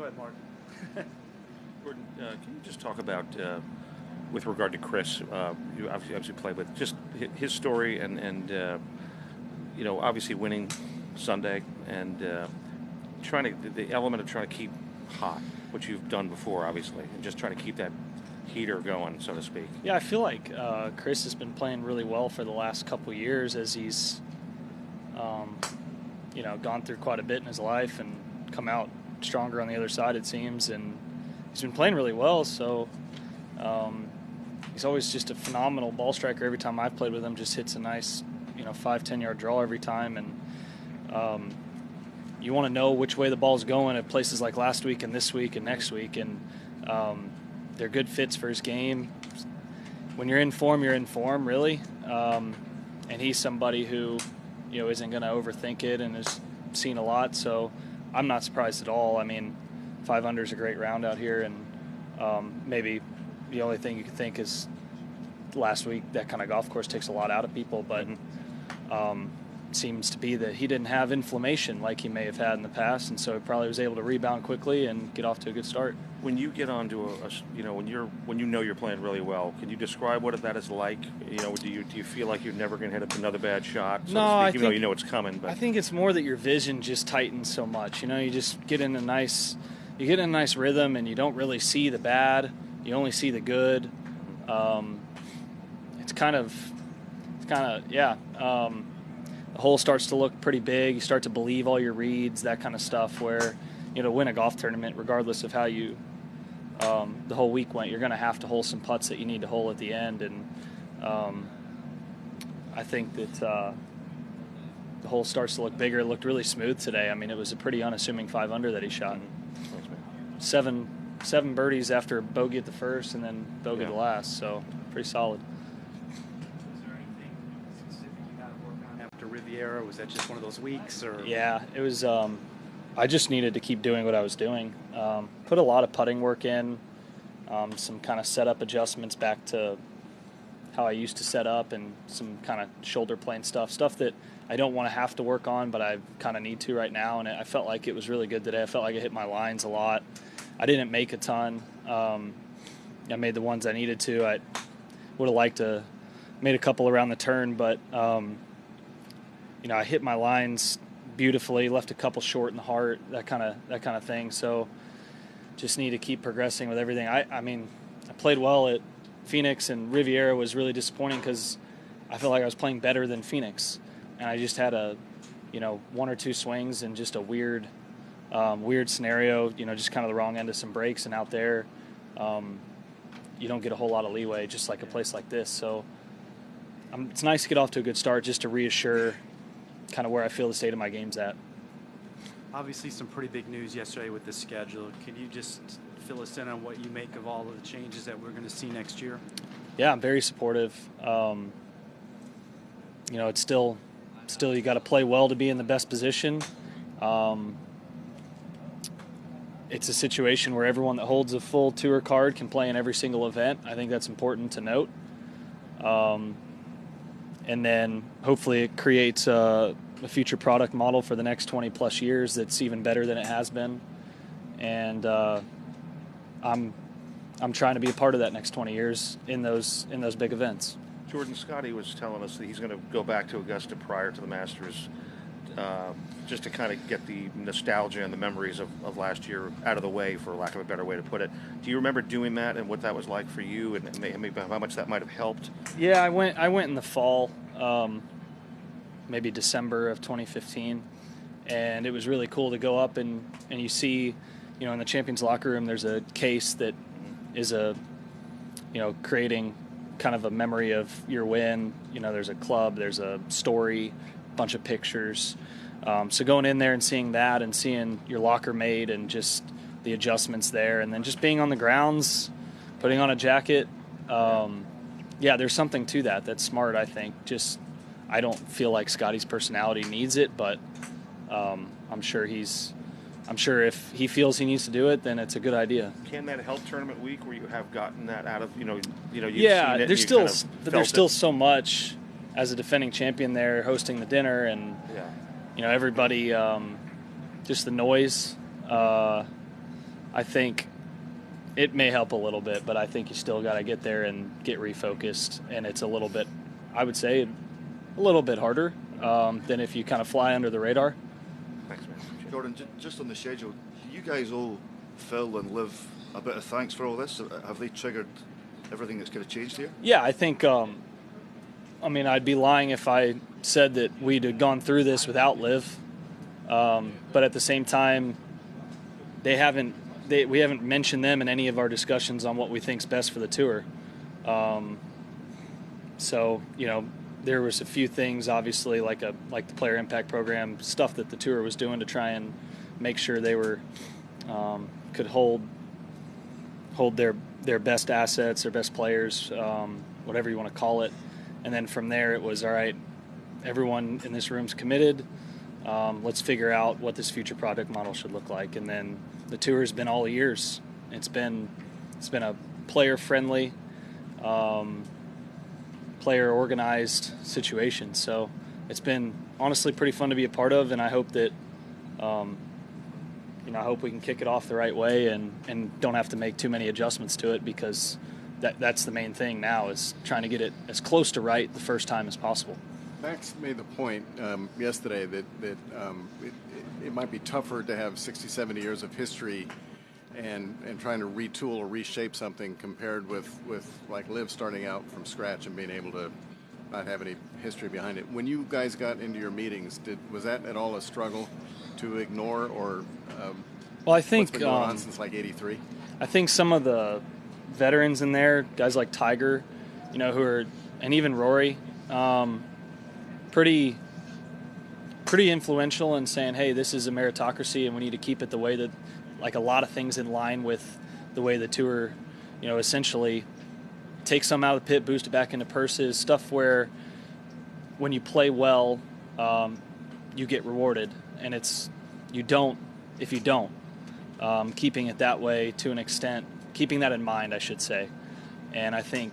Go ahead, Mark. Gordon, can you just talk about, with regard to Chris, you obviously played with, just his story and obviously winning Sunday and the element of trying to keep hot, which you've done before, obviously, and just trying to keep that heater going, so to speak. Yeah, I feel like Chris has been playing really well for the last couple of years as he's, gone through quite a bit in his life and come out stronger on the other side, it seems, and he's been playing really well, so he's always just a phenomenal ball striker. Every time I've played with him, just hits a nice 5-10 yard draw every time, and you want to know which way the ball's going at places like last week and this week and next week, and they're good fits for his game. When you're in form, really, and he's somebody who isn't going to overthink it and has seen a lot, so I'm not surprised at all. I mean, 5 under is a great round out here, and maybe the only thing you could think is last week that kind of golf course takes a lot out of people, but seems to be that he didn't have inflammation like he may have had in the past, and so he probably was able to rebound quickly and get off to a good start. When you get onto when you're playing really well, can you describe what that is like? Do you feel like you're never going to hit another bad shot? So No, even though you know it's coming. But I think it's more that your vision just tightens so much. You just get in a nice rhythm, and you don't really see the bad. You only see the good. The hole starts to look pretty big. You start to believe all your reads, that kind of stuff, where, to win a golf tournament, regardless of how you the whole week went, you're going to have to hole some putts that you need to hole at the end. And I think that the hole starts to look bigger. It looked really smooth today. I mean, it was a pretty unassuming 5 under that he shot. Seven birdies after bogey at the first and then bogey the last, so pretty solid. Riviera, was that just one of those weeks? Or Yeah, it was. I just needed to keep doing what I was doing. Put a lot of putting work in, some kind of setup adjustments back to how I used to set up, and some kind of shoulder plane stuff that I don't want to have to work on, but I kind of need to right now. And I felt like it was really good today. I felt like I hit my lines a lot. I didn't make a ton. I made the ones I needed to. I would have liked to made a couple around the turn, but I hit my lines beautifully, left a couple short in the heart, that kind of thing. So just need to keep progressing with everything. I played well at Phoenix, and Riviera was really disappointing because I felt like I was playing better than Phoenix, and I just had one or two swings and just a weird scenario. Just kind of the wrong end of some breaks, and out there, you don't get a whole lot of leeway, just like a place like this. So it's nice to get off to a good start, just to reassure kind of where I feel the state of my game's at. Obviously some pretty big news yesterday with the schedule. Can you just fill us in on what you make of all of the changes that we're going to see next year? Yeah, I'm very supportive. It's still you got to play well to be in the best position. It's a situation where everyone that holds a full tour card can play in every single event. I think that's important to note. And then hopefully it creates a future product model for the next 20 plus years that's even better than it has been. And I'm trying to be a part of that next 20 years in those big events. Jordan, Scotty was telling us that he's going to go back to Augusta prior to the Masters, just to kind of get the nostalgia and the memories of last year out of the way, for lack of a better way to put it. Do you remember doing that and what that was like for you, and maybe how much that might have helped? Yeah, I went in the fall, maybe December of 2015, and it was really cool to go up and you see, in the Champions locker room, there's a case that is creating kind of a memory of your win. There's a club, there's a story, bunch of pictures. So going in there and seeing that, and seeing your locker mate, and just the adjustments there, and then just being on the grounds, putting on a jacket. There's something to that. That's smart, I think. I don't feel like Scotty's personality needs it, but I'm sure if he feels he needs to do it, then it's a good idea. Can that help tournament week, where you have gotten that out of you've yeah, seen it, there's still so much as a defending champion there, hosting the dinner, and everybody, just the noise. I think it may help a little bit, but I think you still got to get there and get refocused. And it's a little bit, I would say, a little bit harder than if you kind of fly under the radar. Thanks, man. Jordan, just on the schedule, do you guys owe Phil and Liv a bit of thanks for all this? Have they triggered everything that's going to change here? Yeah, I think, I'd be lying if I said that we'd have gone through this without Liv. But at the same time, we haven't mentioned them in any of our discussions on what we think's best for the tour. So, there was a few things, obviously, like the player impact program, stuff that the tour was doing to try and make sure they were could hold their best assets, their best players, whatever you want to call it. And then from there, it was, all right, everyone in this room's committed. Let's figure out what this future product model should look like. And then the tour has been all ears. It's been a player-friendly, player-organized situation. So it's been honestly pretty fun to be a part of, and I hope that I hope we can kick it off the right way and don't have to make too many adjustments to it, because that's the main thing now, is trying to get it as close to right the first time as possible. Max made the point yesterday that it might be tougher to have 60, 70 years of history and trying to retool or reshape something compared with like Liv starting out from scratch and being able to not have any history behind it. When you guys got into your meetings, was that at all a struggle to ignore, or well, I think what's been going on since like '83? I think some of the veterans in there, guys like Tiger, who are, and even Rory, pretty influential in saying, hey, this is a meritocracy and we need to keep it the way that, like, a lot of things in line with the way the tour, essentially take some out of the pit, boost it back into purses, stuff where when you play well, you get rewarded, and you don't if you don't. Keeping it that way to an extent, keeping that in mind, I should say. And I think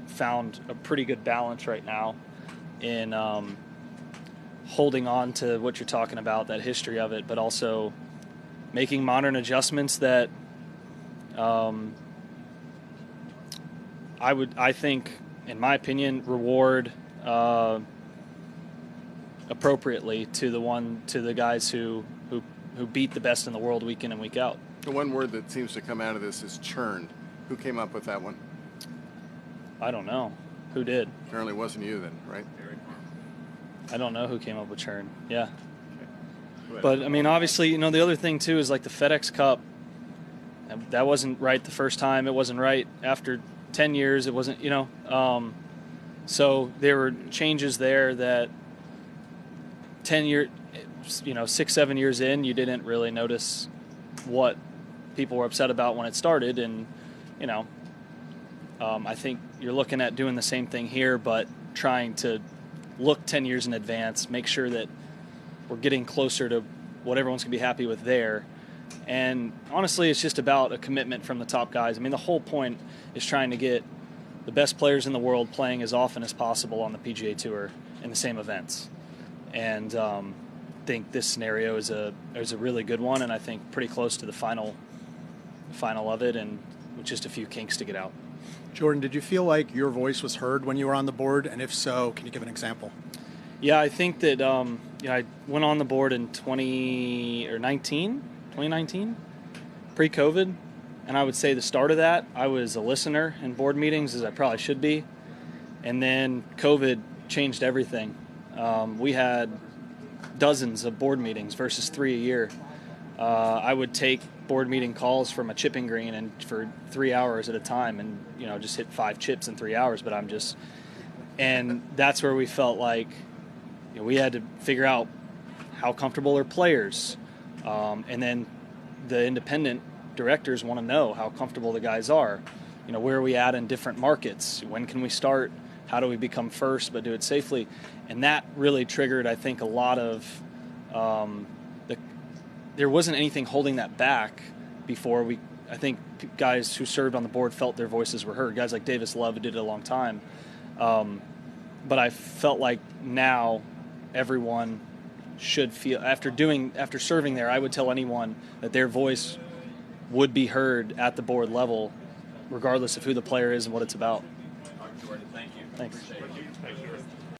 found a pretty good balance right now in holding on to what you're talking about, that history of it, but also making modern adjustments that I think, in my opinion, reward appropriately to the guys who beat the best in the world week in and week out. The one word that seems to come out of this is churned. Who came up with that one? I don't know. Who did? Apparently it wasn't you then, right? I don't know who came up with churn. Yeah. Okay. But, obviously, the other thing, too, is like the FedEx Cup. That wasn't right the first time. It wasn't right after 10 years. It wasn't, So there were changes there that 6, 7 years in, you didn't really notice what people were upset about when it started. And, I think you're looking at doing the same thing here, but trying to look 10 years in advance, make sure that we're getting closer to what everyone's going to be happy with there. And honestly, it's just about a commitment from the top guys. The whole point is trying to get the best players in the world playing as often as possible on the PGA Tour in the same events. And I think this scenario is a really good one, and I think pretty close to the final of it, and with just a few kinks to get out. Jordan, did you feel like your voice was heard when you were on the board? And if so, can you give an example? Yeah, I think that I went on the board in 2019, pre-COVID, and I would say the start of that, I was a listener in board meetings, as I probably should be, and then COVID changed everything. We had dozens of board meetings versus 3 a year. I would take board meeting calls from a chipping green and for 3 hours at a time, and just hit 5 chips in 3 hours. But and that's where we felt like we had to figure out how comfortable are players, and then the independent directors want to know how comfortable the guys are. Where are we at in different markets? When can we start? How do we become first but do it safely? And that really triggered, I think, a lot of there wasn't anything holding that back before. I think guys who served on the board felt their voices were heard. Guys like Davis Love, who did it a long time. But I felt like now everyone should feel, after serving there, I would tell anyone that their voice would be heard at the board level, regardless of who the player is and what it's about. Jordan, thank you. Thanks. Appreciate it.